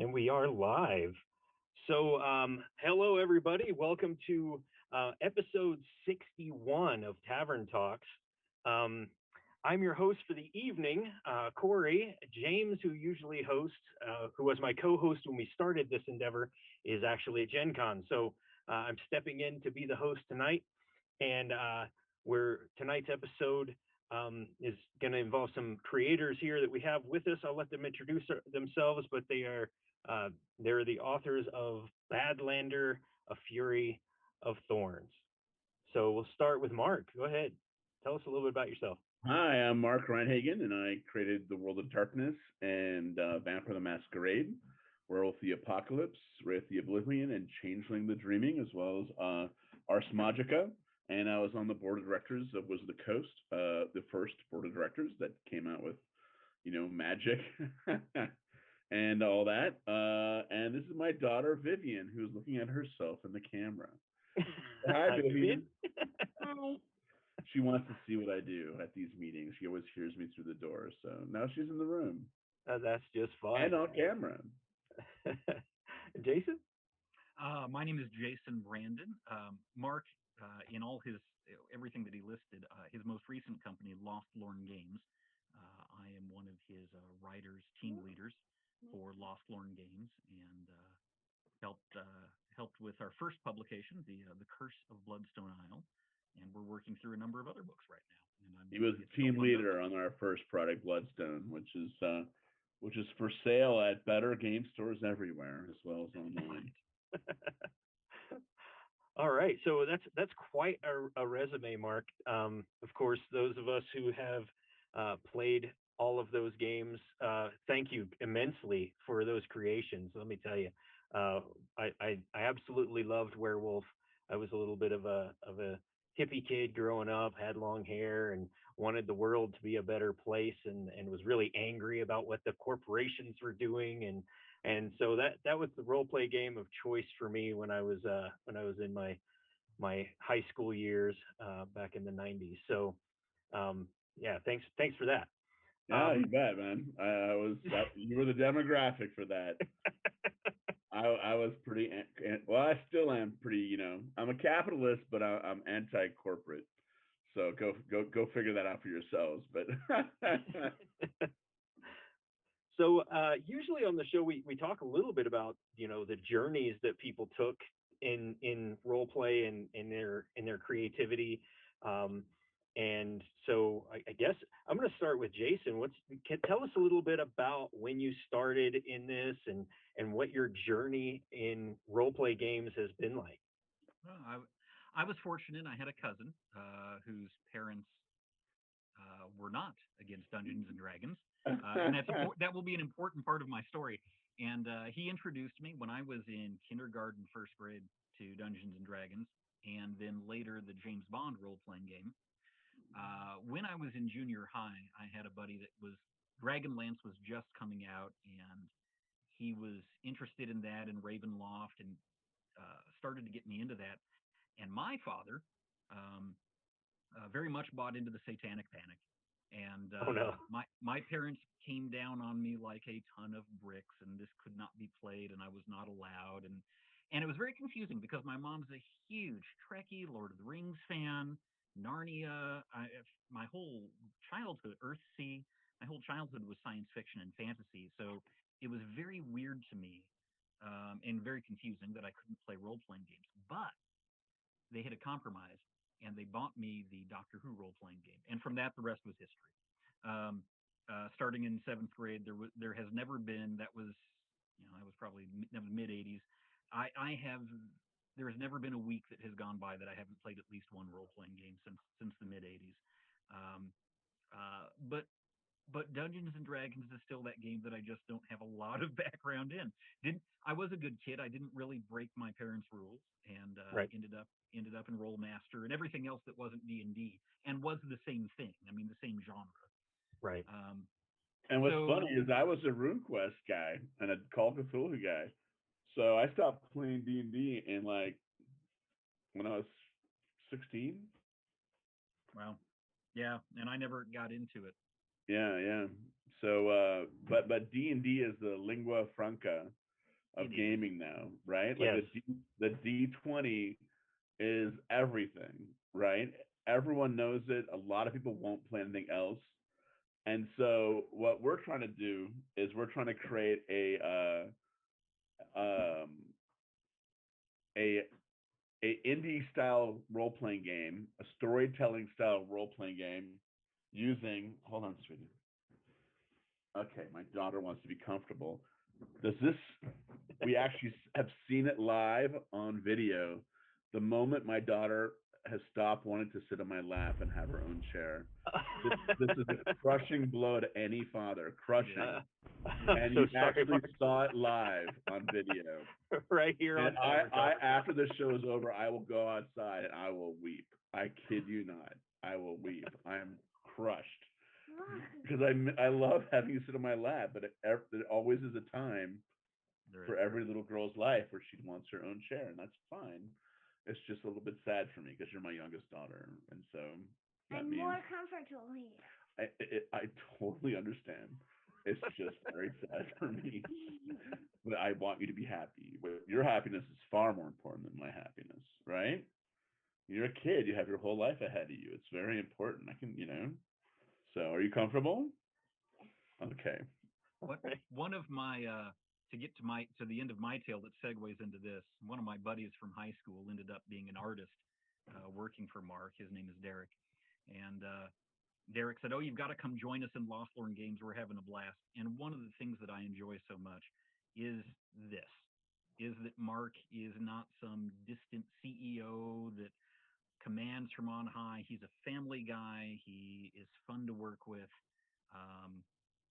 And we are live. So, hello, everybody. Welcome to episode 61 of Tavern Talks. Um, I'm your host for the evening, Corey. James, who usually hosts, who was my co host when we started this endeavor, is actually at Gen Con. So, I'm stepping in to be the host tonight. And tonight's episode is going to involve some creators here that we have with us. I'll let them introduce themselves, but uh, they're the authors of Badlander, A Fury of Thorns. So we'll start with Mark. Go ahead. Tell us a little bit about yourself. Hi, I'm Mark Rein-Hagen, and I created the World of Darkness and Vampire the Masquerade, Werewolf the Apocalypse, Wraith the Oblivion, and Changeling the Dreaming, as well as Ars Magica. And I was on the board of directors of Wizard of the Coast, the first board of directors that came out with, magic and all that. And this is my daughter, Vivian, who's looking at herself in the camera. Hi, Vivian. She wants to see what I do at these meetings. She always hears me through the door. So now she's in the room That's just and fine. on camera. Jason? My name is Jason Brandon. Mark, in all his everything that he listed, his most recent company, Lost Lorn Games. I am one of his writers, team leaders for Lost Lorn Games, and helped with our first publication, the Curse of Bloodstone Isle, and we're working through a number of other books right now. He was team leader on our first product, Bloodstone, which is for sale at better game stores everywhere, as well as online. All right, so that's quite a resume, Mark. Of course, those of us who have played all of those games, thank you immensely for those creations. Let me tell you, I absolutely loved Werewolf. I was a little bit of a hippie kid growing up, had long hair, and wanted the world to be a better place, and was really angry about what the corporations were doing, and so that was the role play game of choice for me when I was in my high school years back in the 90s. So yeah, thanks for that. Yeah, you bet, man. You were the demographic for that. I was pretty well. I still am pretty. I'm a capitalist, but I'm anti-corporate. So go figure that out for yourselves. But so usually on the show we talk a little bit about the journeys that people took in role play and in their creativity. And so I guess I'm going to start with Jason. Tell us a little bit about when you started in this and what your journey in role play games has been like. Well, I was fortunate. I had a cousin whose parents were not against Dungeons and Dragons, and that will be an important part of my story. And he introduced me when I was in kindergarten, first grade, to Dungeons and Dragons, and then later the James Bond role-playing game. When I was in junior high, I had a buddy that was Dragonlance was just coming out, and he was interested in that and Ravenloft, and started to get me into that. And my father very much bought into the Satanic Panic, and Oh no. my parents came down on me like a ton of bricks, and this could not be played, and I was not allowed, and it was very confusing because my mom's a huge Trekkie, Lord of the Rings fan, Narnia. My whole childhood, Earthsea, my whole childhood was science fiction and fantasy, so it was very weird to me, and very confusing that I couldn't play role playing games. But they had a compromise, and they bought me the Doctor Who role playing game, and from that the rest was history. Um, Starting in seventh grade, there has never been that was I was probably mid '80s. I have there has never been a week that has gone by that I haven't played at least one role playing game since the mid '80s. Um, but Dungeons and Dragons is still that game that I just don't have a lot of background in. Didn't I was a good kid. I didn't really break my parents' rules, and Right. ended up in Rollmaster and everything else that wasn't D&D, and was the same thing. I mean, the same genre. Right. Um, and what's so funny is I was a RuneQuest guy and a Call of Cthulhu guy. So I stopped playing D&D in like when I was 16. well, yeah, and I never got into it. Yeah, yeah. So, but D&D is the lingua franca of It is. gaming now, right? Like Yes. the D20 is everything, right? Everyone knows it. A lot of people won't play anything else. And so what we're trying to do is we're trying to create a a indie style role playing game, a storytelling style role playing game using. Hold on, sweetie. Okay, my daughter wants to be comfortable. Does this? We actually have seen it live on video. The moment my daughter has stopped wanting to sit on my lap and have her own chair, this is a crushing blow to any father, crushing. I'm And so you sorry, actually Mark. saw it live on video. Right here And on Tavern I Talks. after the show is over, I will go outside and I will weep. I kid you not. I will weep. I am crushed because I love having you sit on my lap, but there always is a time There for is. every little girl's life where she wants her own chair, and that's fine. It's just a little bit sad for me because you're my youngest daughter, and so that I'm means more comfortable here. I totally understand. It's just very sad for me, but I want you to be happy. Your happiness is far more important than my happiness, right? You're a kid. You have your whole life ahead of you. It's very important. I can. So, are you comfortable? Okay. What Right. one of my to get to the end of my tale that segues into this. One of my buddies from high school ended up being an artist working for Mark. His name is Derek, and Derek said, "Oh, you've got to come join us in Lost Lorne Games. We're having a blast." And one of the things that I enjoy so much is this: is that Mark is not some distant CEO that commands from on high. He's a family guy. He is fun to work with. Um,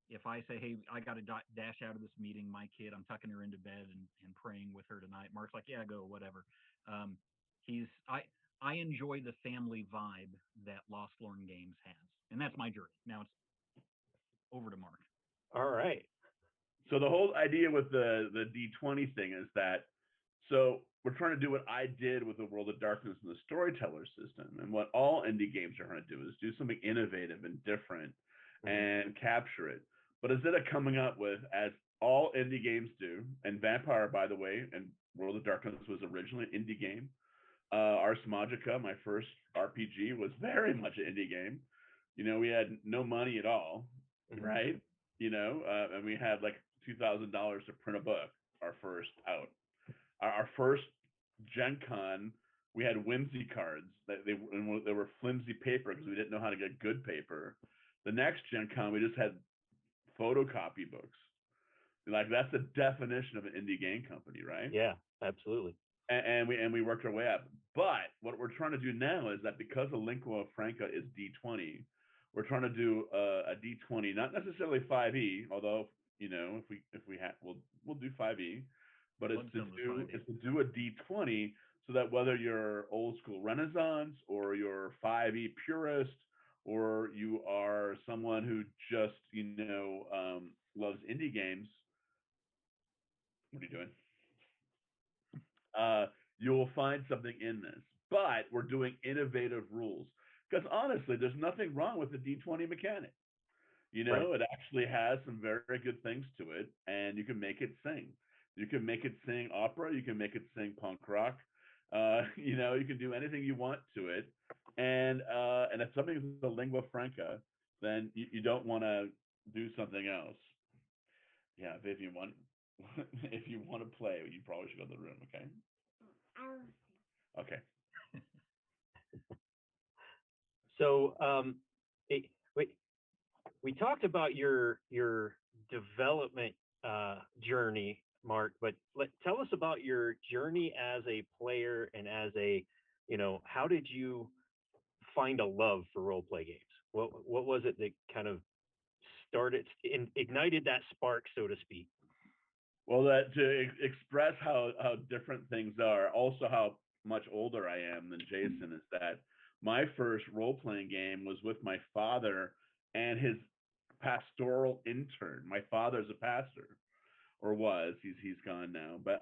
if I say, "Hey, I got to dash out of this meeting, my kid, I'm tucking her into bed and praying with her tonight," Mark's like, "Yeah, go, whatever." Um, he's I enjoy the family vibe that Lost Lorne Games has, and that's my journey. Now it's over to Mark. All right. So the whole idea with the D20 thing is that so we're trying to do what I did with the World of Darkness and the Storyteller system, and what all indie games are trying to do is do something innovative and different Mhm. and capture it. But instead of coming up with, as all indie games do, and Vampire, by the way, and World of Darkness was originally an indie game. Ars Magica, my first RPG, was very much an indie game. We had no money at all, Mhm. right? And we had like $2,000 to print a book. Our first out, our first Gen Con, we had whimsy cards that they were flimsy paper because we didn't know how to get good paper. The next Gen Con, we just had photocopy books. Like that's the definition of an indie game company, right? Yeah, absolutely. And we worked our way up. But what we're trying to do now is that because the lingua franca is D20, we're trying to do a D20, not necessarily 5e, although if we have we'll do 5e, but it's to Bloodstone was do 5e. it's to do a D20 so that whether you're old school Renaissance or you're 5e purist or you are someone who just loves indie games, what are you doing? You will find something in this. But we're doing innovative rules because honestly, there's nothing wrong with the D20 mechanic. Right. It actually has some very good things to it, and you can make it sing. You can make it sing opera. You can make it sing punk rock. You can do anything you want to it. And if something is a lingua franca, then you don't want to do something else. Yeah, if you want, if you want to play, you probably should go to the room. Okay. Okay. So, it, we talked about your development journey, Mark, but tell us about your journey as a player and as how did you find a love for role play games? What was it that kind of ignited that spark, so to speak? Well, that to express how different things are, also how much older I am than Jason, is that my first role playing game was with my father and his pastoral intern. My father's a pastor, or was. He's gone now, but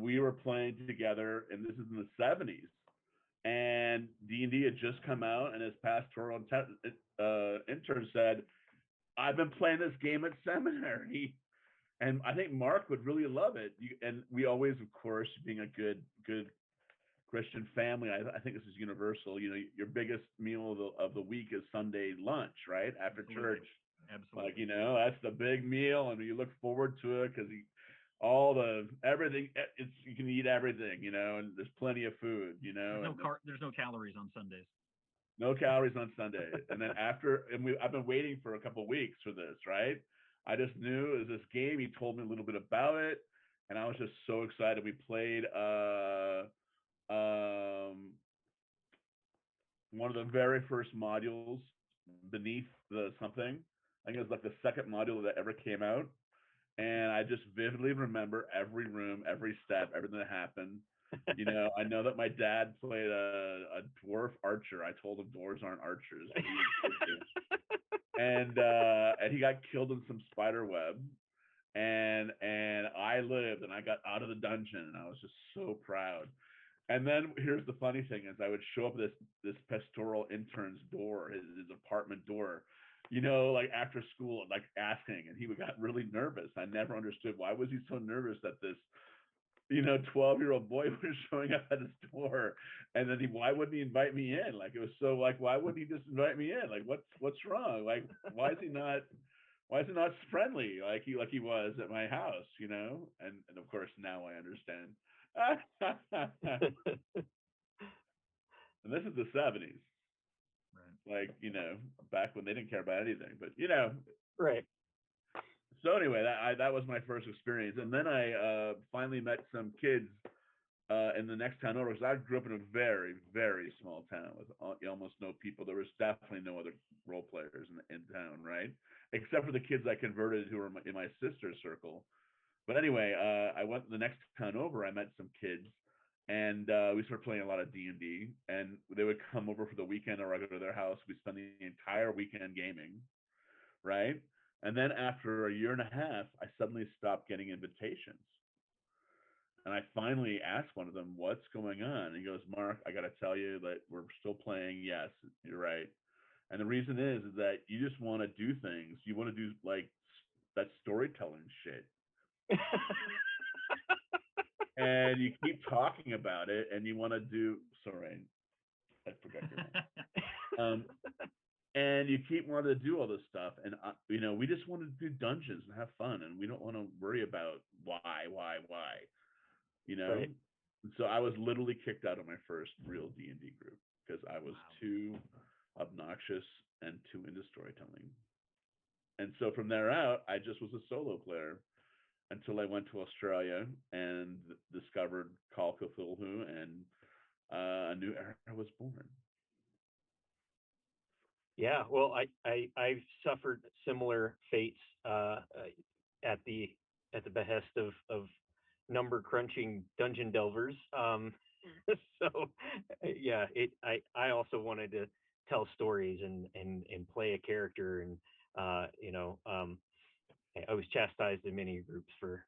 we were playing together, and this is in the '70s, and D&D had just come out, and his pastoral intern said, "I've been playing this game at seminary." And I think Mark would really love it. And we always, of course, being a good Christian family, I think this is universal. You know, your biggest meal of the week is Sunday lunch, right after church. Absolutely. Like, Absolutely. that's the big meal, and you look forward to it because all the everything. It's you can eat everything, and there's plenty of food, and There's no calories on Sundays. no calories on Sunday. And then I've been waiting for a couple of weeks for this, right? I just knew it was this game. He told me a little bit about it, and I was just so excited. We played um, one of the very first modules beneath the something. I think it was like the second module that ever came out. And I just vividly remember every room, every step, everything that happened. I know that my dad played a dwarf archer. I told him dwarves aren't archers, but he was and he got killed in some spider web. And I lived, and I got out of the dungeon, and I was just so proud. And then here's the funny thing: is I would show up at this pastoral intern's door, his apartment door, like after school, like asking, and he would got really nervous. I never understood why was he so nervous that this 12-year-old boy was showing up at his door, and then why wouldn't he invite me in? Like it was so like why wouldn't he just invite me in? Like what's wrong? Like why is he not friendly like he was at my house? And of course now I understand. And this is the 70s, Right. like back when they didn't care about anything. But Right. so anyway, that was my first experience, and then I finally met some kids in the next town over, because I grew up in a very very small town with almost no people. There was definitely no other role players in town, right? Except for the kids I converted who were in my sister's circle. But anyway, I went the next town over. I met some kids, and we started playing a lot of D&D. And they would come over for the weekend, or I go to their house. We spend the entire weekend gaming, right? And then after a year and a half, I suddenly stopped getting invitations. And I finally asked one of them, "What's going on?" And he goes, "Mark, I got to tell you that we're still playing. Yes, you're right. And the reason is that you just want to do things. You want to do like that storytelling shit, and you keep talking about it, and you want to do. Sorry, I forgot your name. Um, and you keep wanting to do all this stuff, and we just want to do dungeons and have fun, and we don't want to worry about why, you know. Right. And so I was literally kicked out of my first real D&D group because I was Wow. too obnoxious and too into storytelling. And so from there out, I just was a solo player until I went to Australia and discovered Call Cthulhu, and a new era was born. Yeah. Well, I've suffered similar fates at the behest of number crunching dungeon delvers. So yeah, I also wanted to tell stories and play a character, and I was chastised in many groups for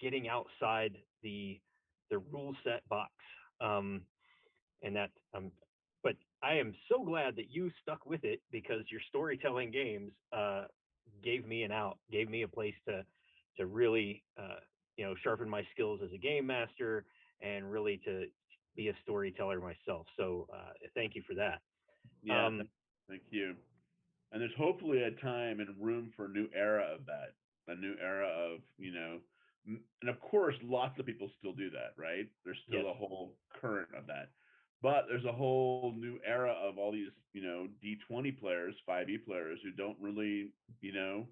getting outside the rule set box. Um, and that but I am so glad that you stuck with it, because your storytelling games gave me an out, gave me a place to really sharpen my skills as a game master, and really to be a storyteller myself. So thank you for that. Yeah, um, thank you. And there's hopefully a time and room for a new era of that, a new era of and of course lots of people still do that, right? There's yes. still a whole current of that, but there's a whole new era of all these D20 players, 5e players who don't really you know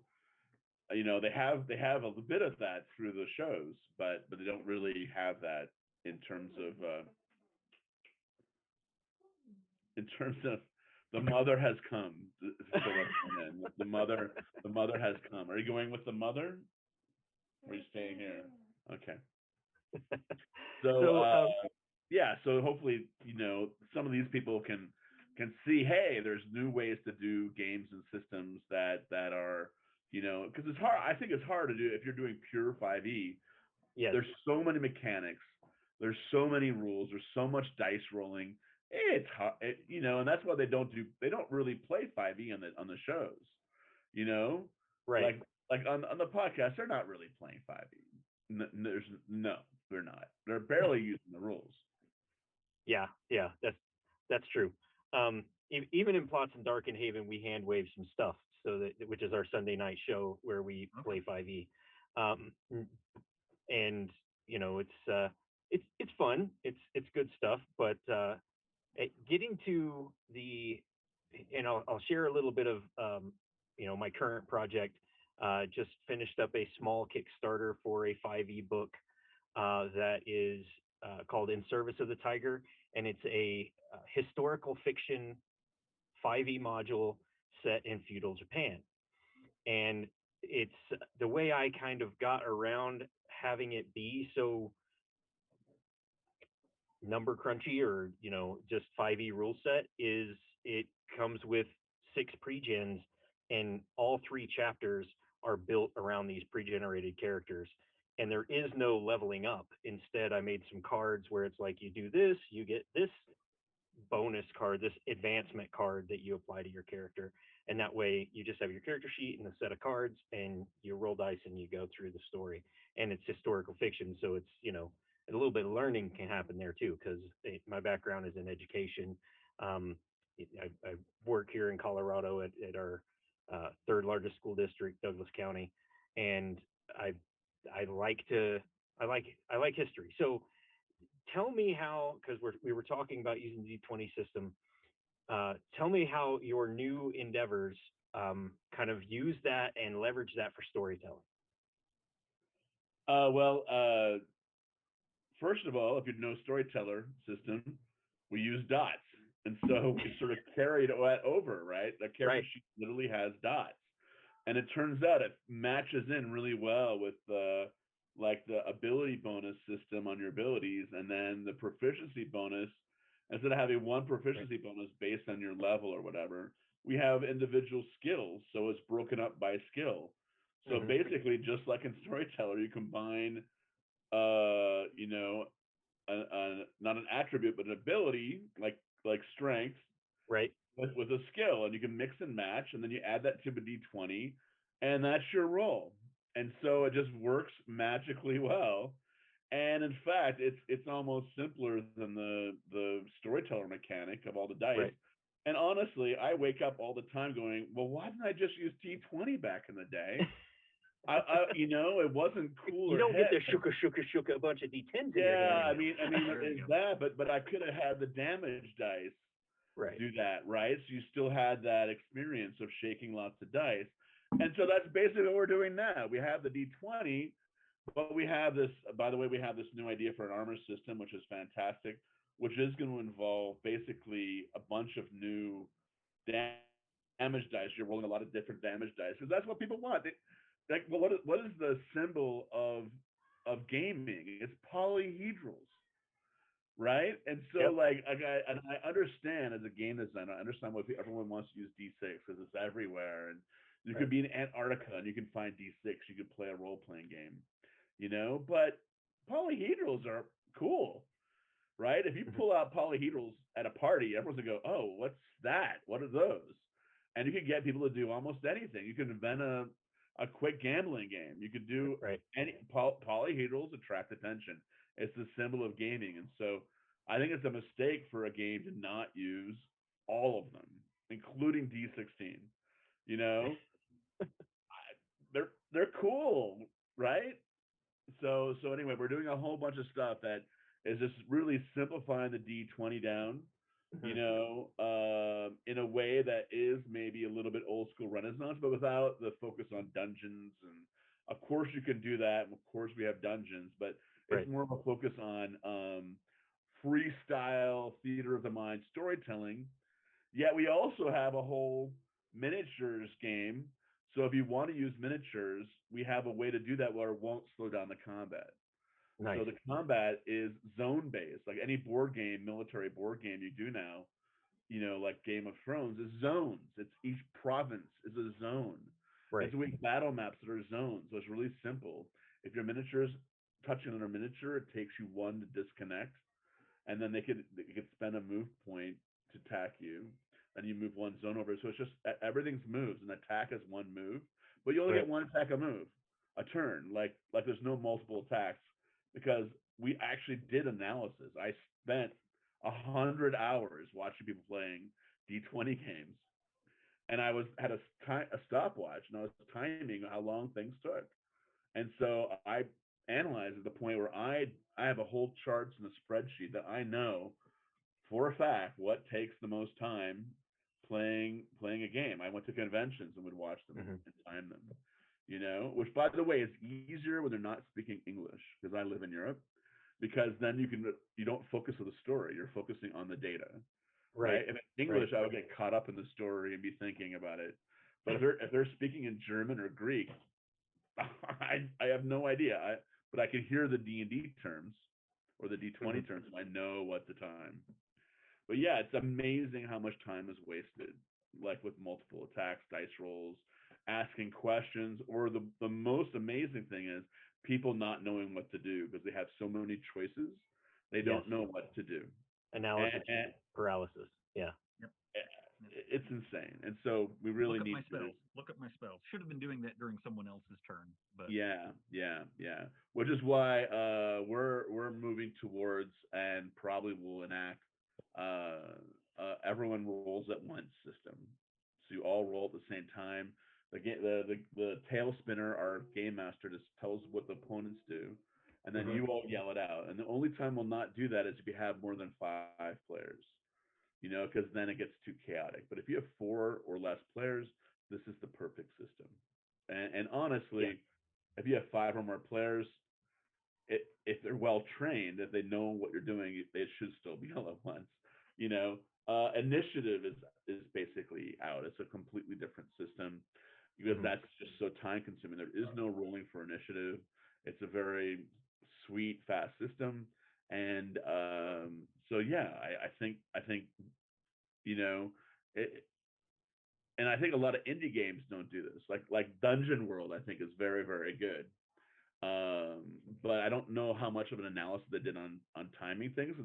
they have a bit of that through the shows, but they don't really have that in terms of the mother has come to fill us in. The mother has come. Are you going with the mother? Or are you staying here? Okay. So So yeah, so hopefully some of these people can see, hey, there's new ways to do games and systems that are because it's hard. I think it's hard to do if you're doing pure 5e. yes. There's so many mechanics. There's so many rules. There's so much dice rolling. It's hard, and that's why they don't really play 5e on the shows. You know, Right. like like on the podcast, they're not really playing 5e. There's no, they're not. They're barely using the rules. Yeah, yeah, that's true. Even in Plots and Darkenhaven, we hand wave some stuff, so that which is our Sunday night show where we Okay. play 5e, um, and it's fun. It's good stuff, but getting to the, and I'll share a little bit of my current project. Just finished up a small Kickstarter for a 5e book that is called In Service of the Tiger, and it's a historical fiction 5e module set in feudal Japan. And it's the way I kind of got around having it be so number crunchy or just 5e rule set is it comes with 6 pre-gens, and all 3 chapters are built around these pre-generated characters, and there is no leveling up. Instead, I made some cards where it's like, you do this, you get this bonus card, this advancement card that you apply to your character. And that way you just have your character sheet and a set of cards, and you roll dice and you go through the story. And it's historical fiction. So it's, a little bit of learning can happen there too, because my background is in education. Um, I work here in Colorado at our third largest school district, Douglas County. And I, I like to, I like history. So tell me how, because we were talking about using the D20 system. Tell me how your new endeavors kind of use that and leverage that for storytelling. Well, first of all, if you know storyteller system, we use dots. And so we sort of carried that over, right? The character Right. sheet literally has dots. And it turns out it matches in really well with the ability bonus system on your abilities, and then the proficiency bonus. Instead of having one Right. proficiency bonus based on your level or whatever, we have individual skills, so it's broken up by skill. So Hmm. basically, just like in storyteller, you combine you know, not an attribute but an ability like strength Right. with a skill, and you can mix and match, and then you add that to a d20, and that's your roll. And so it just works magically well. And in fact, it's almost simpler than the storyteller mechanic of all the dice. Right. And honestly, I wake up all the time going, well, why didn't I just use d20 back in the day? It wasn't You cooler don't get head. the shuka shuka shuka a bunch of D10s in your Yeah, hand. I mean, There you is go. that, but I could have had the damage dice Right. do that, right? So you still had that experience of shaking lots of dice. And so that's basically what we're doing now. We have the D20, but we have this, by the way, we have this new idea for an armor system, which is fantastic, which is going to involve basically a bunch of new damage dice. You're rolling a lot of different damage dice because that's what people want. Like, well, what is the symbol of gaming? It's polyhedrals, right? And so Yep. I understand as a game designer, I understand why everyone wants to use D6 because it's everywhere, and you could Right. be in Antarctica and you can find D6. You could play a role playing game, But polyhedrals are cool, right? If you Hmm. pull out polyhedrals at a party, everyone's gonna go, "Oh, what's that? What are those?" And you can get people to do almost anything. You can invent a quick gambling game. You could do Right. any polyhedrals attract attention. It's the symbol of gaming, and so I think it's a mistake for a game to not use all of them, including D16. You know, they're cool, right? So anyway, we're doing a whole bunch of stuff that is just really simplifying the D20 down, Hmm. in a way that is maybe a little bit old school Renaissance, but without the focus on dungeons. And of course you can do that. And of course we have dungeons, but it's Right. more of a focus on freestyle theater of the mind storytelling. Yet we also have a whole miniatures game. So if you want to use miniatures, we have a way to do that where it won't slow down the combat. Nice. So the combat is zone based, like any board game, military board game you do now. Like Game of Thrones is zones. It's each province is a zone, and Right. so we have battle maps that are zones. So it's really simple. If your miniatures touching on a miniature, it takes you one to disconnect, and then they could spend a move point to attack you. and you move one zone over. So it's just everything's moves. An attack is one move, but you only Right. get one attack a move, a turn. Like there's no multiple attacks because we actually did analysis. I spent 100 hours watching people playing D20 games, and I was had a stopwatch, and I was timing how long things took. And so I analyzed at the point where I have a whole charts in a spreadsheet that I know for a fact what takes the most time playing a game. I went to conventions and would watch them Hmm. and time them. Which by the way is easier when they're not speaking English because I live in Europe because then you don't focus on the story, you're focusing on the data, right? Right. If it's Right. English, I would get caught up in the story and be thinking about it. But if they're speaking in German or Greek, I have no idea. But I can hear the D&D terms or the D20 Hmm. terms, and I know what the time. But yeah, it's amazing how much time is wasted, like with multiple attacks, dice rolls, asking questions, or the most amazing thing is people not knowing what to do because they have so many choices, they Yes. don't know what to do, Analysis and paralysis. Yeah. Yep. Yep. it's insane. And so we really Look at need my to. spells. Look at my spells. Should have been doing that during someone else's turn, but Yeah. Which is why we're moving towards and probably will enact everyone rolls at once system. So you all roll at the same time. The tail spinner, our game master, just tells what the opponents do, and then Hmm. you all yell it out. And the only time we'll not do that is if you have more than 5 players. Because then it gets too chaotic. But if you have 4 or less players, this is the perfect system. And Yeah. honestly, if you have 5 or more players, if they're well trained, if they know what you're doing, it should still be all at once. You know, Initiative is basically out. It's a completely different system because Hmm. that's just so time consuming. There is no rolling for initiative. It's a very sweet, fast system, and so yeah, I think you know it, and I think a lot of indie games don't do this. Like Dungeon World, I think is very very good. But I don't know how much of an analysis they did on timing things.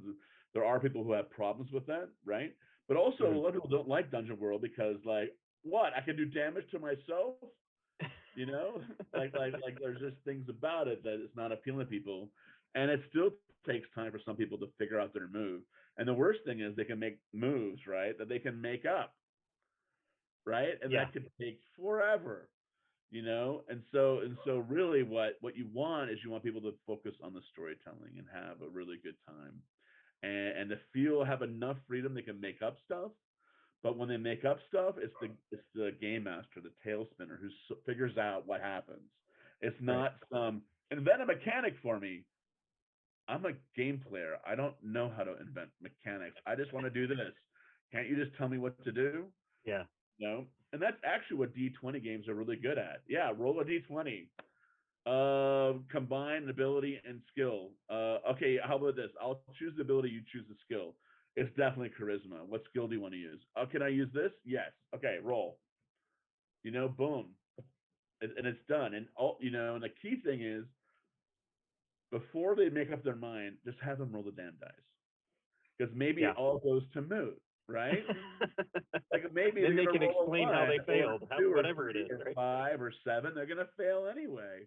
There are people who have problems with that, right? But also a Hmm. lot of people don't like Dungeon World because like what I can do damage to myself, you know, like there's just things about it that it's not appealing to people, and it still takes time for some people to figure out their move. And the worst thing is they can make moves, right, that they can make up, right, and Yeah. that could take forever. And so really what you want is you want people to focus on the storytelling and have a really good time, and to feel have enough freedom they can make up stuff. But when they make up stuff, it's the game master, the tail spinner, who figures out what happens. It's Right. not some invent a mechanic for me. I'm a game player. I don't know how to invent mechanics. I just want to do this. Can't you just tell me what to do? Yeah. And that's actually what D20 games are really good at. Yeah, roll a D20. Combine ability and skill. Okay, how about this? I'll choose the ability, you choose the skill. It's definitely charisma. What skill do you want to use? Can I use this? Yes. Okay, roll. Boom. And it's done. And the key thing is before they make up their mind, just have them roll the damn dice. Because maybe it Yeah. all goes to moot, right? Like maybe Then they're they gonna can roll a explain how one they or failed, two or whatever it three is, or right? 5 or 7. They're gonna fail anyway.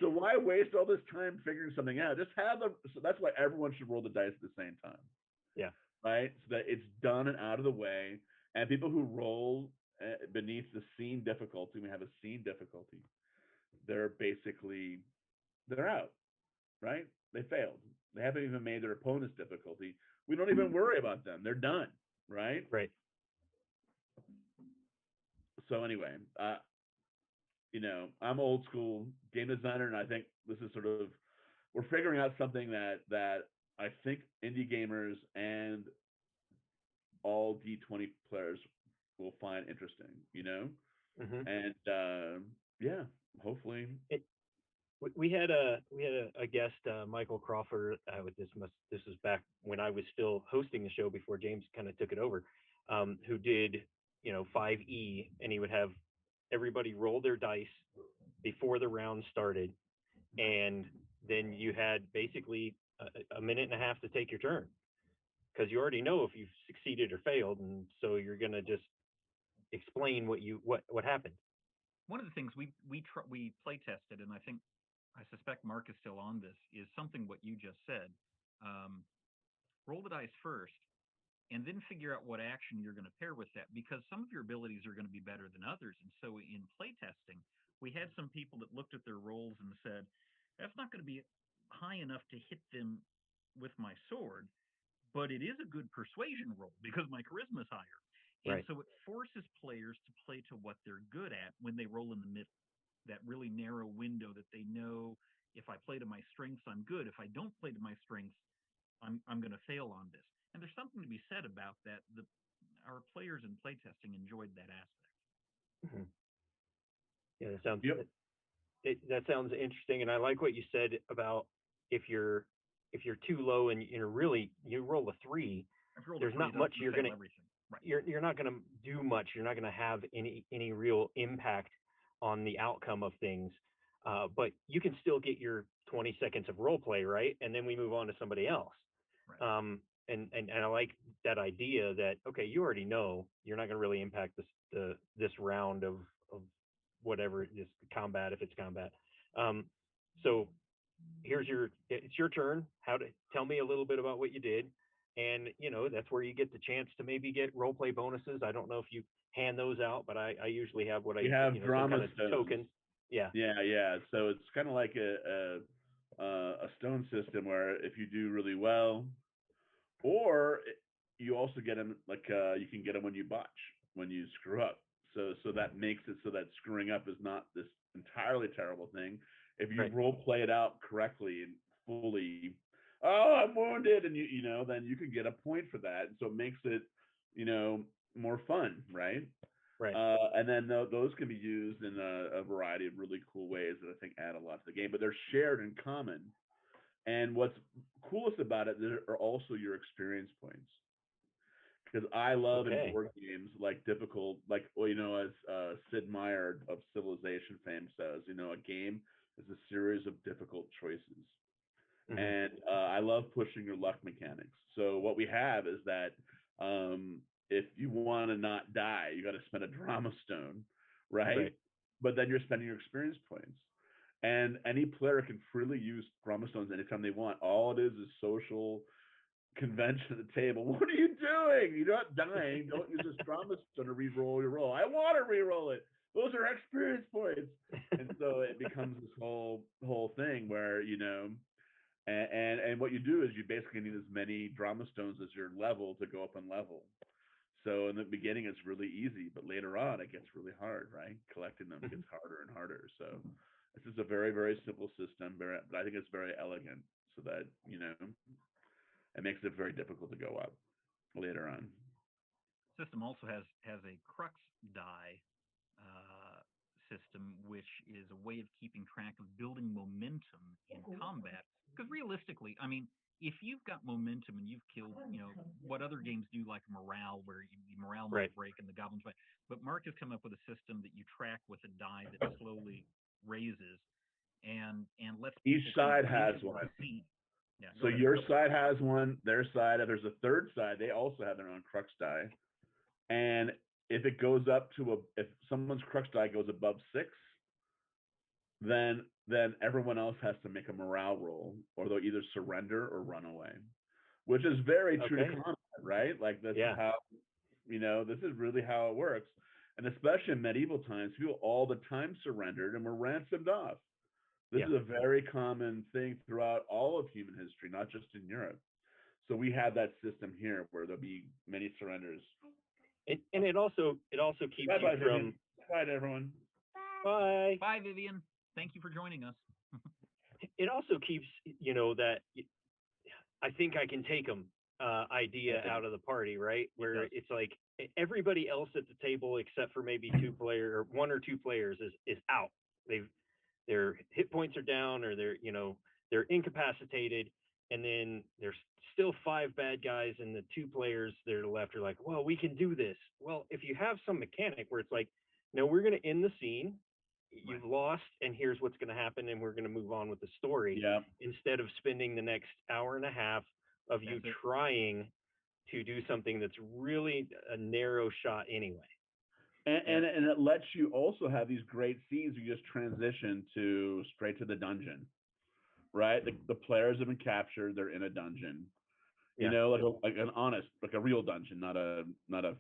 So why waste all this time figuring something out? Just have them. So that's why everyone should roll the dice at the same time, Yeah. right? So that it's done and out of the way. And people who roll beneath the scene difficulty, we have a scene difficulty. They're basically they're out, right? They failed. They haven't even made their opponent's difficulty. We don't even worry about them. They're done, right? Right. So anyway, I'm old school game designer, and I think this is sort of we're figuring out something that I think indie gamers and all D20 players will find interesting, Hmm. and yeah, hopefully, We had a guest, Michael Crawford. This was back when I was still hosting the show before James kind of took it over, who did 5E, and he would have everybody roll their dice before the round started, and then you had basically a minute and a half to take your turn because you already know if you've succeeded or failed, and so you're gonna just explain what happened. One of the things we play tested, and I suspect Mark is still on this, is something what you just said. Um, Roll the dice first, and then figure out what action you're going to pair with that, because some of your abilities are going to be better than others. And so in play testing, we had some people that looked at their rolls and said, "That's not going to be high enough to hit them with my sword, but it is a good persuasion roll because my charisma is higher." And Right. so it forces players to play to what they're good at when they roll in the middle, that really narrow window that they know, if I play to my strengths, I'm good. If I don't play to my strengths, I'm going to fail on this. And there's something to be said about that. Our players in playtesting enjoyed that aspect. Mhm. Yeah, that sounds Yep. that sounds interesting, and I like what you said about if you're if you're too low and you're really you roll a three, If you roll a there's three, not that's much going to you're fail gonna everything. Right. you're not gonna do much. You're not gonna have any real impact on the outcome of things. But you can still get your 20 seconds of role play, right? And then we move on to somebody else. Right. And I like that idea that okay, you already know you're not going to really impact this round of whatever it is, combat if it's combat. Um, so it's your turn. How to tell me a little bit about what you did, and that's where you get the chance to maybe get role play bonuses. I don't know if you hand those out, but I usually have what We I have some drama kind of stones. tokens. Yeah, Yeah, yeah. So it's kind of like a stone system where if you do really well, or you also get them like you can get them when you botch, when you screw up. So that makes it so that screwing up is not this entirely terrible thing. If you right. role play it out correctly and fully, oh, I'm wounded, and then you can get a point for that. And so it makes it you know more fun, right? Right. And then those can be used in a variety of really cool ways that I think add a lot to the game, but they're shared in common. And what's coolest about it there are also your experience points. Because I love in Okay. board games like difficult, like as Sid Meier of Civilization fame says, a game is a series of difficult choices, Hmm. and I love pushing your luck mechanics. So what we have is that if you want to not die, you got to spend a drama stone, right? Right. But then you're spending your experience points, and any player can freely use drama stones anytime they want. All it is social convention at the table. What are you doing? You're not dying. Don't use this drama stone to re-roll your roll. I want to re-roll it. Those are experience points. And so it becomes this whole thing where and what you do is you basically need as many drama stones as your level to go up in level. So in the beginning it's really easy, but later on it gets really hard, right? Collecting them Mhm. gets harder and harder. So this is a very, very simple system, but I think it's very elegant so that, it makes it very difficult to go up later on. System also has a crux die uh, system, which is a way of keeping track of building momentum in combat. Because realistically, I mean, if you've got momentum and you've killed, what other games do, like morale, where morale might Right. break and the goblins might. But Mark has come up with a system that you track with a die that slowly raises and lets Each people kind of side has visually one. see. Yeah, So go ahead, your Mark. side has one, their side, if there's a third side, they also have their own crux die. And if it goes up if someone's crux die goes above 6, then everyone else has to make a morale roll, or they'll either surrender or run away, which is very true to Okay. combat, right? Like this is Yeah. how this is really how it works. And especially in medieval times, people all the time surrendered and were ransomed off. This Yeah. is a very common thing throughout all of human history, not just in Europe. So we have that system here where there'll be many surrenders. And it also keeps Bye you bye, Vivian. from Bye to everyone. bye. Bye, Vivian. Thank you for joining us. It also keeps that I think I can take them idea Yeah, out of the party, right? it Where does. it's like everybody else at the table except for maybe one or two players is out. They've their hit points are down, or they're incapacitated, and then there's still five bad guys, and the two players that are left are like, well, we can do this. Well, if you have some mechanic where it's like, no, we're going to end the scene, Right. you've lost, and here's what's going to happen, and we're going to move on with the story, Yeah. instead of spending the next hour and a half of you That's it. trying to do something that's really a narrow shot anyway. And, Yeah. and it lets you also have these great scenes. You just transition to straight to the dungeon, right? The players have been captured. They're in a dungeon. You Yeah. know, like an honest, like a real dungeon, not a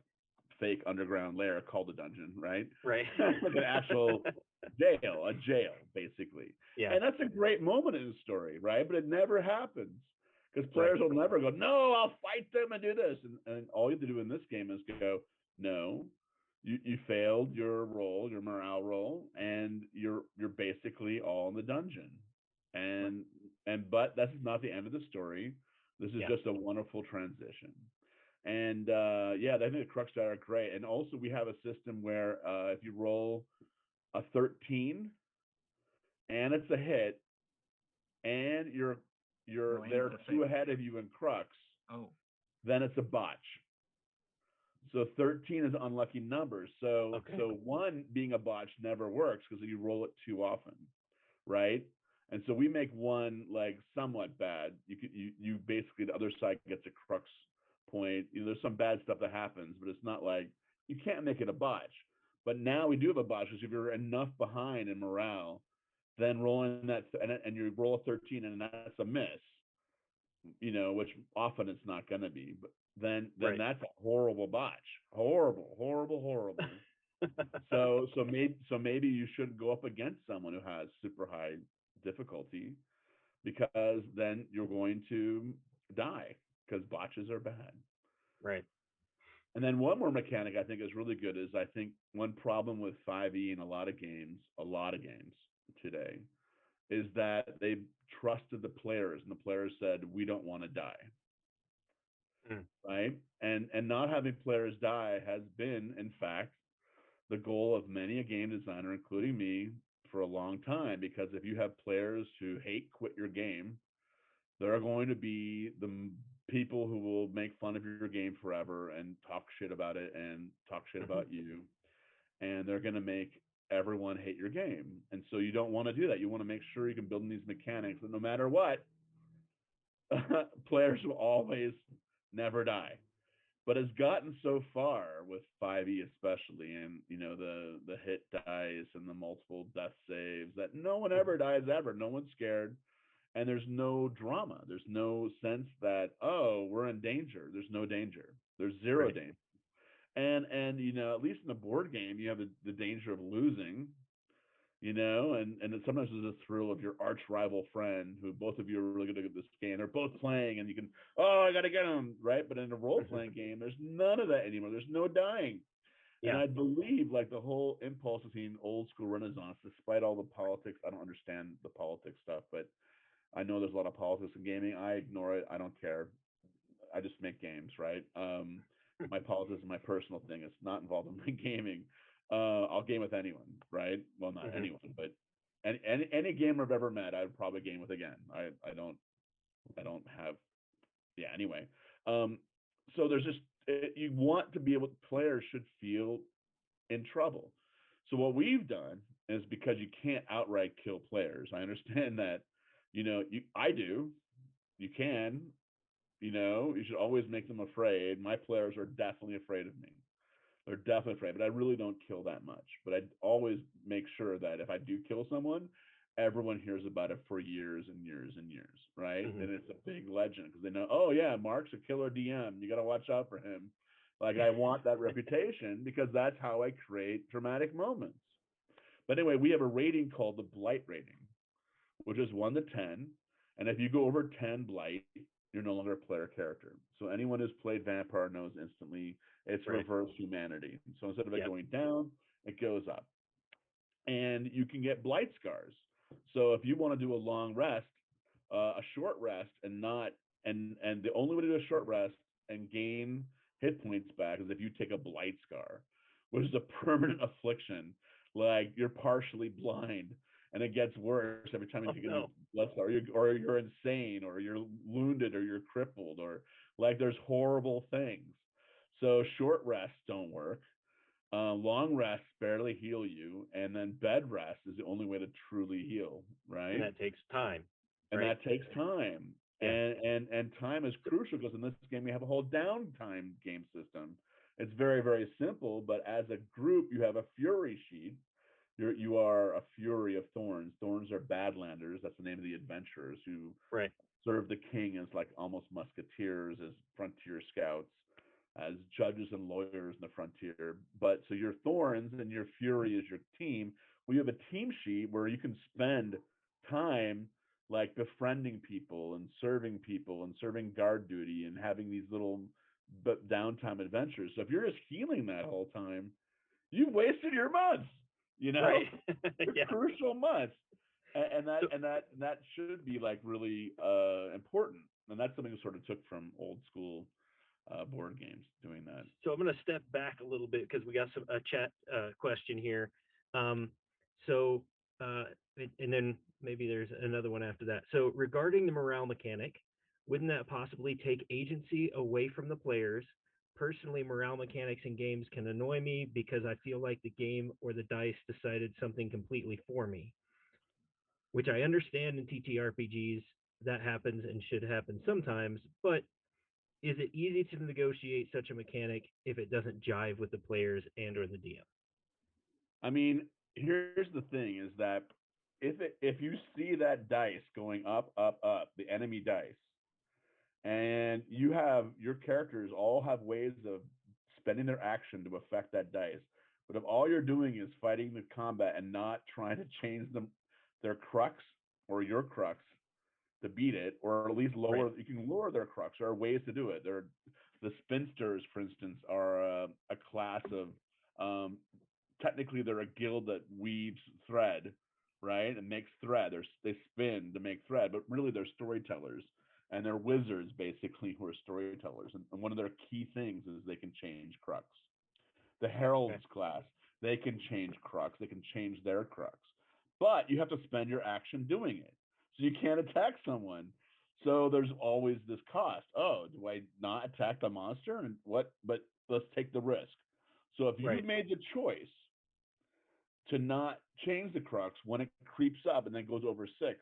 fake underground lair called a dungeon, right? Right. Like an actual jail, a jail, basically. Yeah. And that's a great moment in the story, right? But it never happens because Right. players will never go, no, I'll fight them and do this. And all you have to do in this game is go, no, you failed your roll, your morale roll, and you're basically all in the dungeon. Right. And but this is not the end of the story. This is Yeah. just a wonderful transition. And yeah, I think the crux are great. And also we have a system where if you roll a 13 and it's a hit, and you're No aim there to two fail. ahead of you in crux, Oh, then it's a botch. So 13 is unlucky numbers. So Okay. so one being a botch never works because you roll it too often, right? And so we make one like somewhat bad. You basically the other side gets a crux point. You know, there's some bad stuff that happens, but it's not like you can't make it a botch. But now we do have a botch because if you're enough behind in morale, then rolling that and you roll a 13 and that's a miss, you know, which often it's not going to be. But then Right. that's a horrible botch, horrible, horrible, horrible. So maybe you shouldn't go up against someone who has super high difficulty because then you're going to die because botches are bad. Right. And then one more mechanic I think is really good is I think one problem with 5e in a lot of games today is that they trusted the players and the players said we don't want to die, Mm. right? And not having players die has been in fact the goal of many a game designer, including me, for a long time. Because if you have players who hate quit your game, there are going to be the people who will make fun of your game forever and talk shit about it and talk shit Hmm. about you. And they're going to make everyone hate your game. And so you don't want to do that. You want to make sure you can build in these mechanics that no matter what, players will always never die, but it's gotten so far with 5e especially, and you know the hit dice and the multiple death saves that no one Hmm. ever dies ever. No one's scared, and there's no drama. There's no sense that oh we're in danger. There's no danger. There's zero Right. danger. And you know at least in a board game you have the danger of losing, you know, and then sometimes there's a thrill of your arch rival friend who both of you are really good at this game. They're both playing, and you can, oh, I got to get them, right? But in a role Hmm. playing game, there's none of that anymore. There's no dying. And Yeah. I believe like the whole impulse of seeing old school Renaissance, despite all the politics, I don't understand the politics stuff, but I know there's a lot of politics in gaming. I ignore it. I don't care. I just make games, right? My politics is my personal thing. It's not involved in my gaming. I'll game with anyone, right? Well, not Hmm. anyone, but any gamer I've ever met, I'd probably game with again. I don't have yeah. Anyway, um, so there's just you want to be able. Players should feel in trouble. So what we've done is because you can't outright kill players. I understand that. You know, I do. You can, you know, you should always make them afraid. My players are definitely afraid of me. They're definitely afraid, but I really don't kill that much. But I always make sure that if I do kill someone, everyone hears about it for years and years and years, right? Hmm. And it's a big legend because they know, oh yeah, Mark's a killer DM. You got to watch out for him. Like I want that reputation because that's how I create dramatic moments. But anyway, we have a rating called the Blight rating, which is 1 to 10. And if you go over 10 Blight, you're no longer a player character. So anyone who's played Vampire knows instantly it's Right. reverse humanity. So instead of it Yep. going down, it goes up. And you can get Blight scars. So if you want to do a long rest, a short rest, and not and the only way to do a short rest and gain hit points back is if you take a Blight scar, which is a permanent affliction. Like you're partially blind, and it gets worse every time you Oh take a new no. blood scar, or you're insane, or you're wounded, or you're crippled, or like there's horrible things. So short rests don't work. Long rests barely heal you, and then bed rest is the only way to truly heal, And right? that takes time. And Right. that takes time. Yeah. And time is So, crucial because in this game we have a whole downtime game system. It's very very simple, but as a group you have a fury sheet. You are a fury of thorns. Thorns are badlanders. That's the name of the adventurers who right. serve the king as like almost musketeers, as frontier scouts, as judges and lawyers in the frontier. But so your thorns and your fury is your team. We have a team sheet where you can spend time like befriending people and serving guard duty and having these little downtime adventures. So if you're just healing that whole time, you've wasted your months. You know, Right. your Yeah. crucial months, So, and that should be like really important. And that's something we sort of took from old school board games doing that. so I'm going to step back a little bit because we got a chat question here. Um, so, uh, and then maybe there's another one after that. So, regarding the morale mechanic, wouldn't that possibly take agency away from the players? Personally, morale mechanics in games can annoy me because I feel like the game or the dice decided something completely for me, which I understand in TTRPGs that happens and should happen sometimes, but is it easy to negotiate such a mechanic if it doesn't jive with the players and or the DM? I mean, here's the thing: is that if you see that dice going up, up, up, the enemy dice, and you have your characters all have ways of spending their action to affect that dice. But if all you're doing is fighting the combat and not trying to change them their crux or your crux to beat it, or at least Right. lower, you can lower their crux. There are ways to do it. The spinsters, for instance, are a class of technically they're a guild that weaves thread, right, and makes thread. They spin to make thread, but really they're storytellers and they're wizards basically who are storytellers. And one of their key things is they can change crux. The Okay. heralds class, they can change crux. They can change their crux, but you have to spend your action doing it. So you can't attack someone. So there's always this cost. Oh, do I not attack the monster? And what? But let's take the risk. So if you Right. made the choice to not change the crux when it creeps up and then goes over six,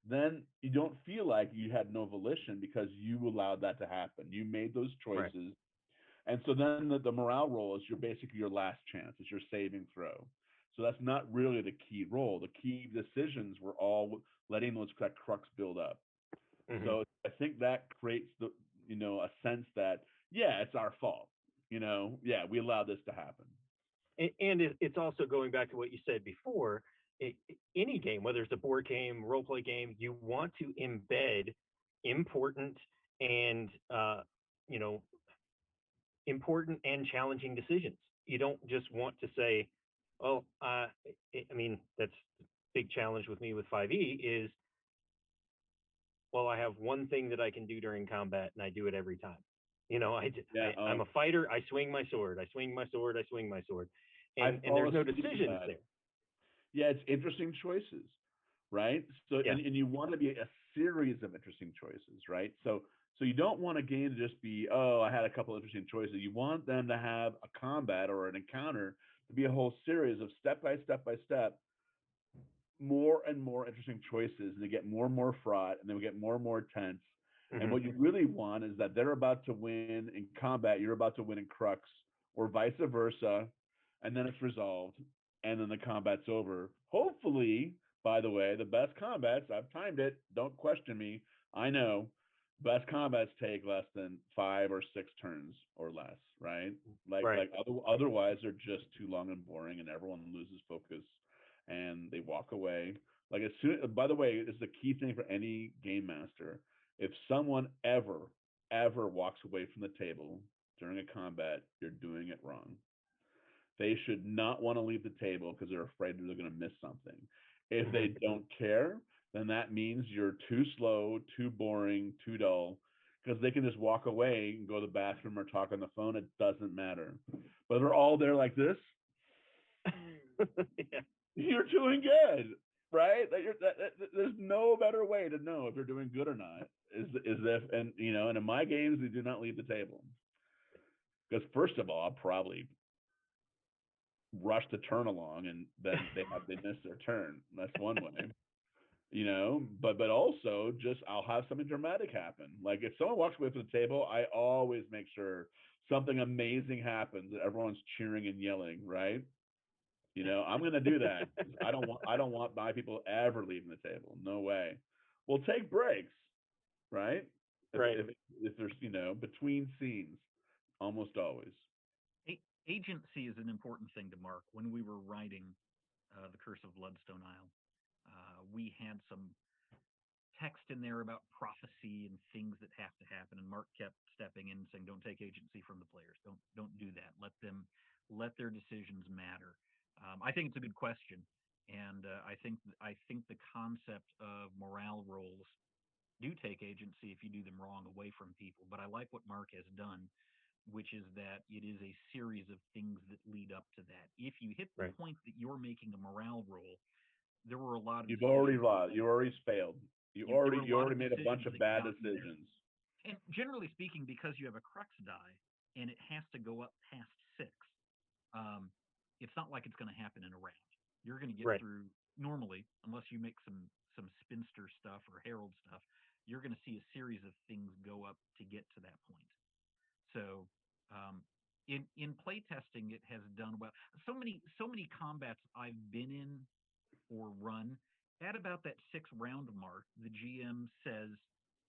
then you don't feel like you had no volition because you allowed that to happen. You made those Right. choices. And so then the morale roll is your basically your last chance. It's your saving throw. So that's not really the key role. The key decisions were all letting those crux build up. Hmm. So I think that creates a sense that, yeah, it's our fault. Yeah, we allowed this to happen. And it's also going back to what you said before. Any game, whether it's a board game, role play game, you want to embed important and you know important and challenging decisions. You don't just want to say, "Oh, I mean, that's the big challenge with me with 5e is well, I have one thing that I can do during combat, and I do it every time. Yeah, I'm a fighter. I swing my sword. I swing my sword. I swing my sword, I and fall there's no asleep to decisions that. there. Yeah, it's interesting choices, right? So Yeah. and you want to be a series of interesting choices, right? So you don't want a game to just be, oh, I had a couple interesting choices. You want them to have a combat or an encounter to be a whole series of step by step, more and more interesting choices, and they get more and more fraught, and then we get more and more tense. And Hmm. what you really want is that they're about to win in combat, you're about to win in crux, or vice versa, and then it's resolved, and then the combat's over. Hopefully, by the way, the best combats, I've timed it, don't question me, I know, best combats take less than 5 or 6 turns or less, right? Right. Otherwise they're just too long and boring, and everyone loses focus and they walk away. Like as soon, by the way, this is a key thing for any game master. If someone ever walks away from the table during a combat, you're doing it wrong. They should not want to leave the table because they're afraid they're going to miss something. If Hmm. they don't care, then that means you're too slow, too boring, too dull, because they can just walk away and go to the bathroom or talk on the phone. It doesn't matter. But they're all there like this. Yeah. You're doing good, right? There's no better way to know if you're doing good or not. Is if and in my games they do not leave the table because first of all I'll probably rush the turn along and then they miss their turn. That's one way. but also just I'll have something dramatic happen. Like if someone walks away from the table, I always make sure something amazing happens that everyone's cheering and yelling, right? I'm gonna do that because I don't want my people ever leaving the table. No way. We'll take breaks, right? If Right. if if there's between scenes, almost always. Agency is an important thing to mark. When we were writing The Curse of Bloodstone Isle, we had some text in there about prophecy and things that have to happen, and Mark kept stepping in and saying, "Don't take agency from the players. Don't do that. Let their decisions matter." I think it's a good question, and I think the concept of morale rolls do take agency if you do them wrong away from people. But I like what Mark has done, which is that it is a series of things that lead up to that. If you hit the Right. point that you're making a morale roll, there were a lot of You've already decisions that lost. You already failed. You there already were a you lot already of made a bunch decisions of that bad got you there. decisions. And generally speaking, because you have a crux die and it has to go up past six, um, it's not like it's going to happen in a round. You're going to get Right. through normally, unless you make some spinster stuff or herald stuff. You're going to see a series of things go up to get to that point. So in playtesting, it has done well. So many combats I've been in or run at about that 6 round mark, the GM says,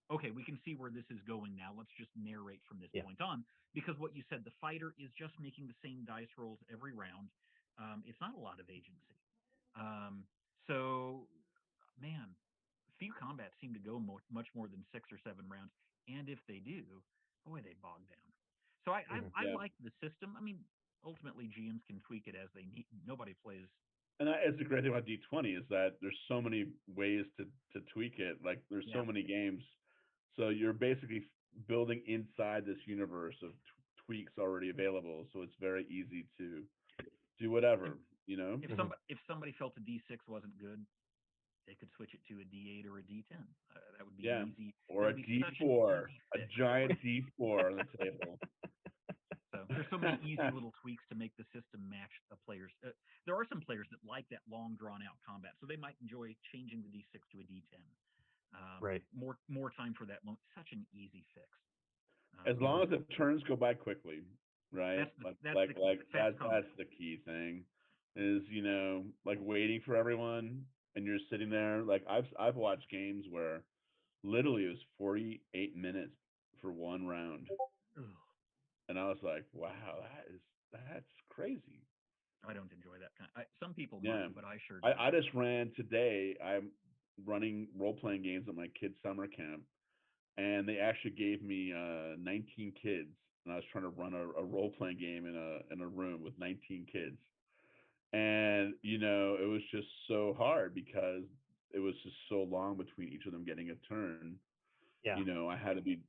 "Okay, we can see where this is going now. Let's just narrate from this Yeah. point on." Because what you said, the fighter is just making the same dice rolls every round. It's not a lot of agency. Um, so, man, few combats seem to go much more than 6 or 7 rounds, and if they do, boy, they bog down. So I, I, Hmm. I Yeah. like the system. I mean, ultimately, GMs can tweak it as they need. Nobody plays. And it's the great thing about D20 is that there's so many ways to tweak it. Like there's Yeah, so many games, so you're basically building inside this universe of tweaks already available. So it's very easy to do if whatever, you know. if Hmm. somebody felt a D6 wasn't good, they could switch it to a D8 or a D10. That would be an Yeah, easy. or That a would be such an D4, easy a fix. giant D4 on the table. So there's so many easy little tweaks to make the system match a player's. There are some players that like that long drawn out combat, so they might enjoy changing the D6 to a D10. Right. More time for that. Such an easy fix. As Um, Hmm. long as the turns go by quickly, right? Like that's like the key. like Fast that's combat. the key thing. Is like waiting for everyone, and you're sitting there. Like I've watched games where literally it was 48 minutes for one round, Ugh, and I was like, wow, that's crazy. I don't enjoy that kind. Some people Yeah, might, but I sure I don't. just ran today. I'm running role playing games at my kids' summer camp, and they actually gave me 19 kids, and I was trying to run a role playing game in a room with 19 kids, and it was just so hard because it was just so long between each of them getting a turn. Yeah. I had to be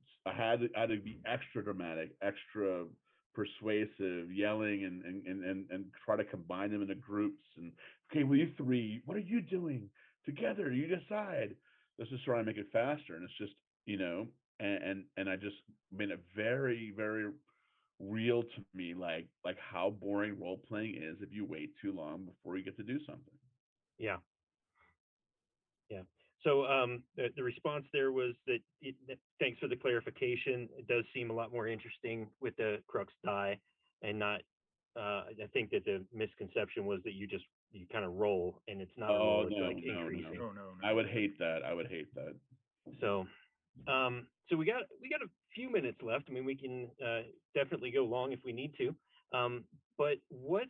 extra dramatic, extra persuasive, yelling and try to combine them into groups. And okay, well, you three, what are you doing together? You decide. Let's just try and make it faster. And it's just you know, and I just made it very very real to me, like how boring role playing is if you wait too long before you get to do something. Yeah. Yeah. So the response there was that thanks for the clarification. It does seem a lot more interesting with the crux die, and not. I think that the misconception was that you kind of roll, and it's not a Oh roll; it's no, like no, no. increasing. Oh no, I no. would hate that. I would hate that. So so we got a few minutes left. I mean, we can definitely go long if we need to. But what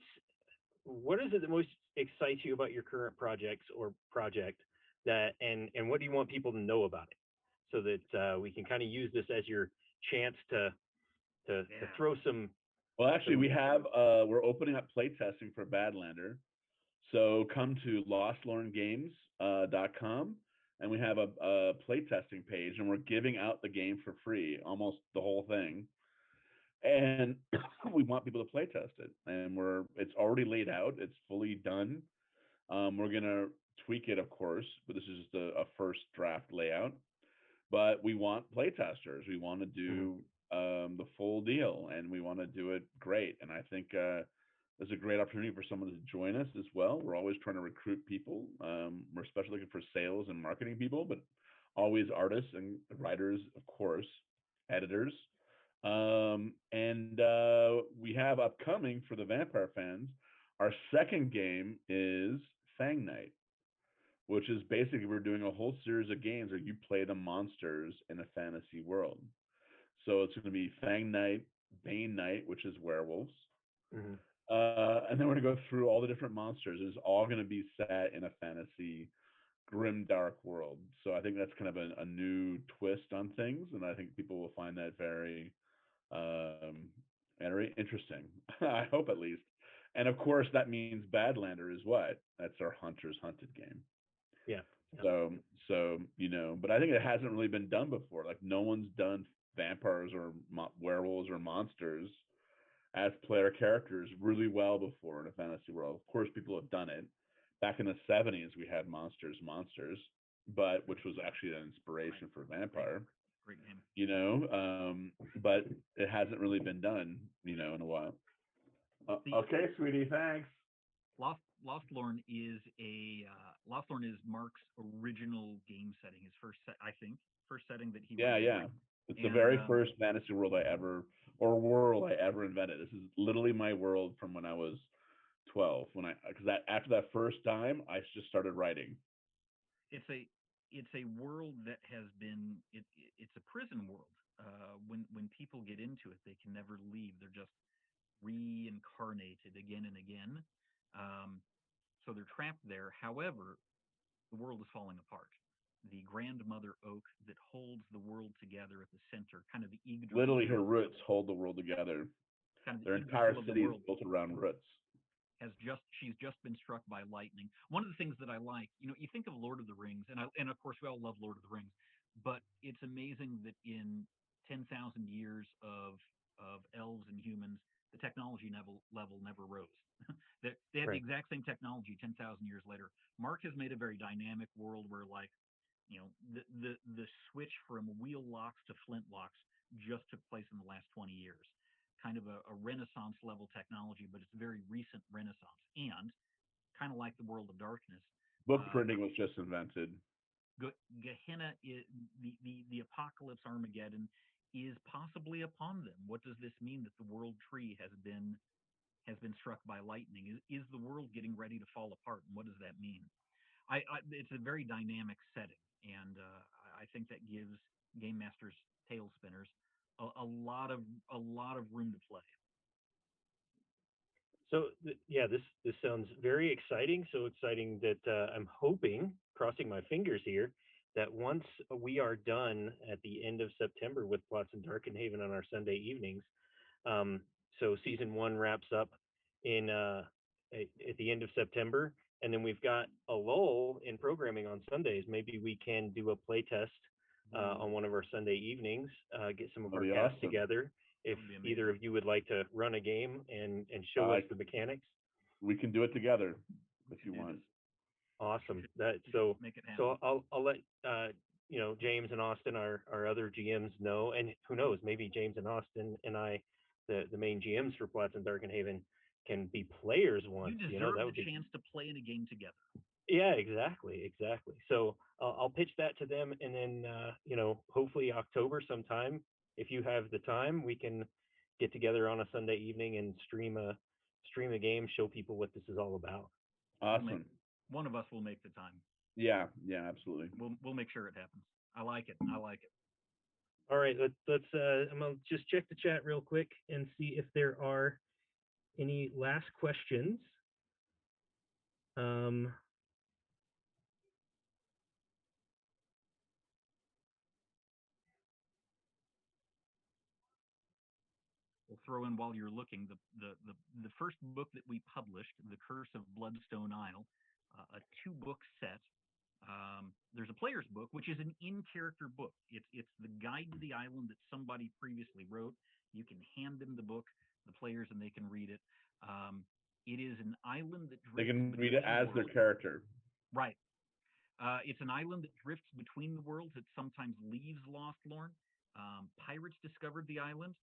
is it that most excites you about your current projects or project that and what do you want people to know about it so that we can kind of use this as your chance to Yeah. throw some Well, actually, some we're opening up playtesting for Badlander. So come to lostlorngames.com, and we have a playtesting page, and we're giving out the game for free, almost the whole thing. And we want people to playtest it, and it's already laid out, it's fully done. We're gonna tweak it, of course, but this is just a first draft layout. But we want playtesters. We want to Mhm. do the full deal, and we want to do it great. And I think There's a great opportunity for someone to join us as well. We're always trying to recruit people. We're especially looking for sales and marketing people, but always artists and writers, of course, editors. And we have upcoming for the vampire fans, our second game is Fang Night, which is basically we're doing a whole series of games where you play the monsters in a fantasy world. So it's going to be Fang Night, Bane Night, which is werewolves, Hmm. and then we're going to go through all the different monsters. It's all going to be set in a fantasy, grim, dark world. So I think that's kind of a new twist on things, and I think people will find that um, very interesting. I hope at least. And of course, that means Badlander is what? That's our Hunters Hunted game. Yeah. Yeah. So, but I think it hasn't really been done before. Like no one's done vampires or werewolves or monsters as player characters really well before in a fantasy world. Of course, people have done it. Back in the '70s, we had Monsters, but which was actually an Right. inspiration for Great, Vampire. great game. You know, but it hasn't really been done, in a while. The Okay, sweetie, thanks. Lostlorn is Lostlorn is Mark's original game setting. His first set, I think, first setting that he Yeah, wrote. yeah. It's the And very first fantasy world I ever, or world I ever invented. This is literally my world from when I was 12. Because after that first time, I just started writing. it's a it's a world that has been it's a prison world. When people get into it, they can never leave. They're just reincarnated again and again. Um, so they're trapped there. However, the world is falling apart. The grandmother oak that holds the world together at the center, kind of the Literally, her Yggdrasil of roots hold the world together. kind of Their the entire Yggdrasil of the city is world, built around roots. she's just been struck by lightning. One of the things that I like, you think of Lord of the Rings, and of course we all love Lord of the Rings, but it's amazing that in 10,000 years of elves and humans, the technology level never rose. They had the Right. exact same technology 10,000 years later. Mark has made a very dynamic world where, like, the switch from wheel locks to flint locks just took place in the last 20 years. Kind of a Renaissance level technology, but it's very recent Renaissance. And kind of like the world of darkness, Book uh, printing was just invented. Gehenna is the apocalypse Armageddon is possibly upon them. What does this mean that the world tree has been struck by lightning? Is the world getting ready to fall apart? And what does that mean? It's a very dynamic setting, and I think that gives game masters, tail spinners, a lot of room to play. So yeah, this sounds very exciting. So exciting that I'm hoping, crossing my fingers here, that once we are done at the end of September with Plots and Darkenhaven on our Sunday evenings, um, so season one wraps up in at the end of September, and then we've got a lull in programming on Sundays. Maybe we can do a play test on one of our Sunday evenings, get some of That'd our be cast awesome. together. That If would be either amazing. of you would like to run a game and show us I the mechanics, We can do it together We if should you do want. this. We awesome. should That we should so make it happen. so I'll let James and Austin, our other GMs, know, and who knows, maybe James and Austin and I, the main GMs for Plots and Darkenhaven, can be players You once. deserve That the would be. chance to play in a game together. Yeah, exactly. So I'll pitch that to them, and then hopefully October sometime, if you have the time, we can get together on a Sunday evening and stream a game, show people what this is all about. We'll make Awesome. One of us will make the time. Yeah, yeah, absolutely. We'll make sure it happens. I like it. I like it. All right, let's. I'm gonna just check the chat real quick and see if there are any last questions. Um, We'll throw in while you're looking the first book that we published, The Curse of Bloodstone Isle, a two-book set. There's a player's book, which is an in-character book. It's the guide to the island that somebody previously wrote. You can hand them the book, the players, and they can read it. Um, it is an island that They drifts can read it between as their worlds. character. Right. It's an island that drifts between the worlds. It sometimes leaves Lost Lorn. Pirates discovered the island,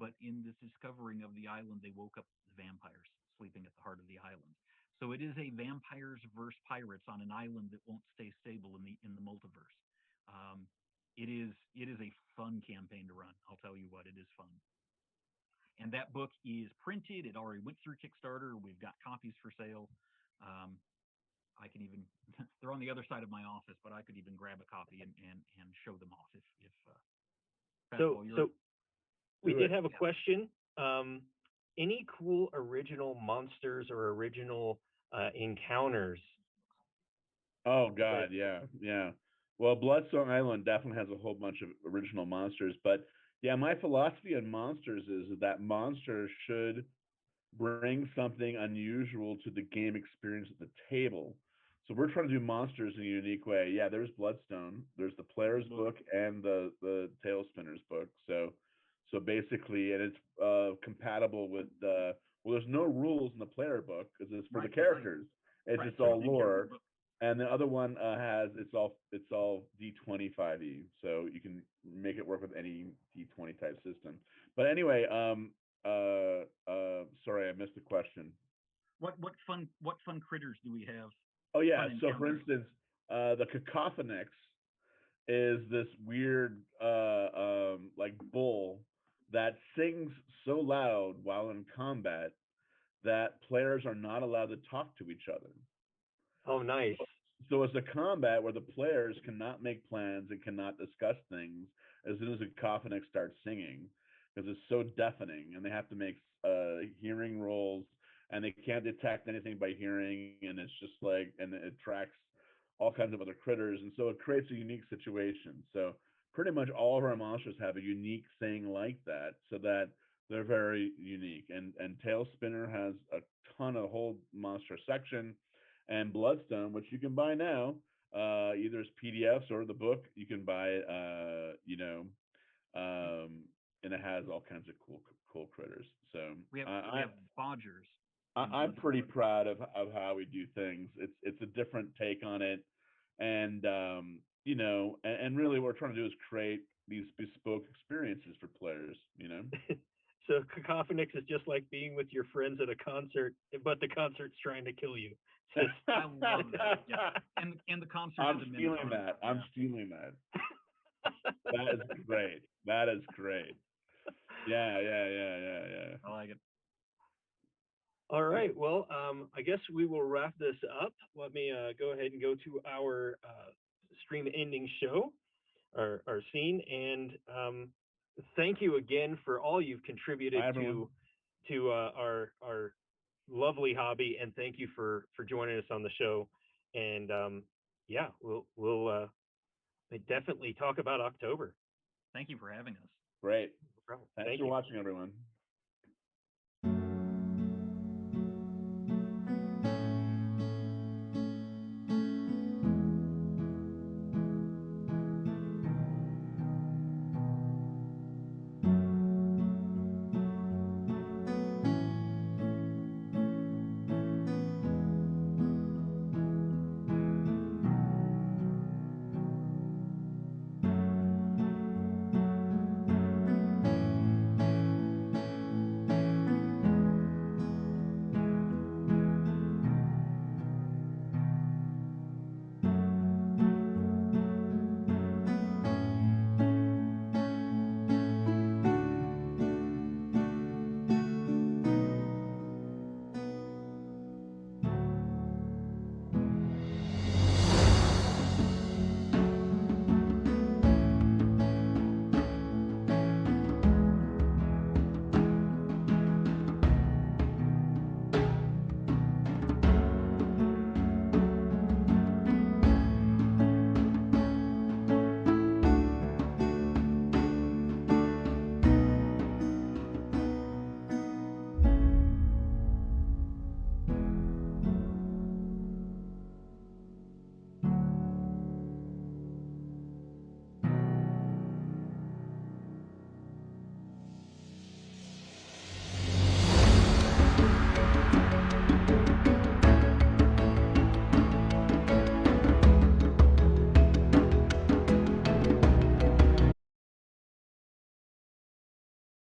but in this discovering of the island, they woke up the vampires. sleeping at the heart of the island. So it is a vampires versus pirates on an island that won't stay stable in the multiverse. Um, it is a fun campaign to run. I'll tell you what, it is fun. And that book is printed. It already went through Kickstarter. We've got copies for sale. Um, I can even they're on the other side of my office, but I could even grab a copy and show them off if So, Fastball, you're so we Do did it. have a yeah. question. Any cool original monsters or original encounters? Oh That God, yeah, yeah. Well, Bloodstone Island definitely has a whole bunch of original monsters, but yeah, my philosophy on monsters is that monsters should bring something unusual to the game experience at the table. So we're trying to do monsters in a unique way. Yeah, there's Bloodstone, there's the player's Look, book and the Tail Spinner's book. So basically, and it's compatible with well, there's no rules in the player book because it's for the right, characters. It's right. just So it's all in character lore, book. and the other one has it's all D25e, so you can make it work with any D20 type system. But anyway, sorry, I missed the question. What fun critters do we have? Oh yeah, Fun so for encounters. instance, the Cacophonix is this weird like bull that sings so loud while in combat that players are not allowed to talk to each other. oh, nice. So it's a combat where the players cannot make plans and cannot discuss things as soon as the cacophonic starts singing because it's so deafening, and they have to make hearing rolls, and they can't detect anything by hearing, and it's just like, and it attracts all kinds of other critters, and so it creates a unique situation. So pretty much all of our monsters have a unique thing like that, so that they're very unique. And Tail Spinner has a ton of whole monster section, and Bloodstone, which you can buy now, either as PDFs or the book. You can buy it, and it has all kinds of cool critters. So We have bodgers in I'm pretty Bloodstone. proud of how we do things. It's a different take on it, and and really what we're trying to do is create these bespoke experiences for players. So Cacophonix is just like being with your friends at a concert, but the concert's trying to kill you. Just I love that. Yeah, and the concert is I'm a stealing minotaur. that. I'm Yeah, stealing that. That is great. That is great. Yeah, yeah, yeah, yeah, yeah. I like it. all right. Well, I guess we will wrap this up. Let me go ahead and go to our stream ending show, our scene, and thank you again for all you've contributed Bye, everyone. to our lovely hobby, and thank you for joining us on the show. And yeah, we'll definitely talk about October. Thank you for having us. Great. No problem. Thanks Thank for you. watching, everyone.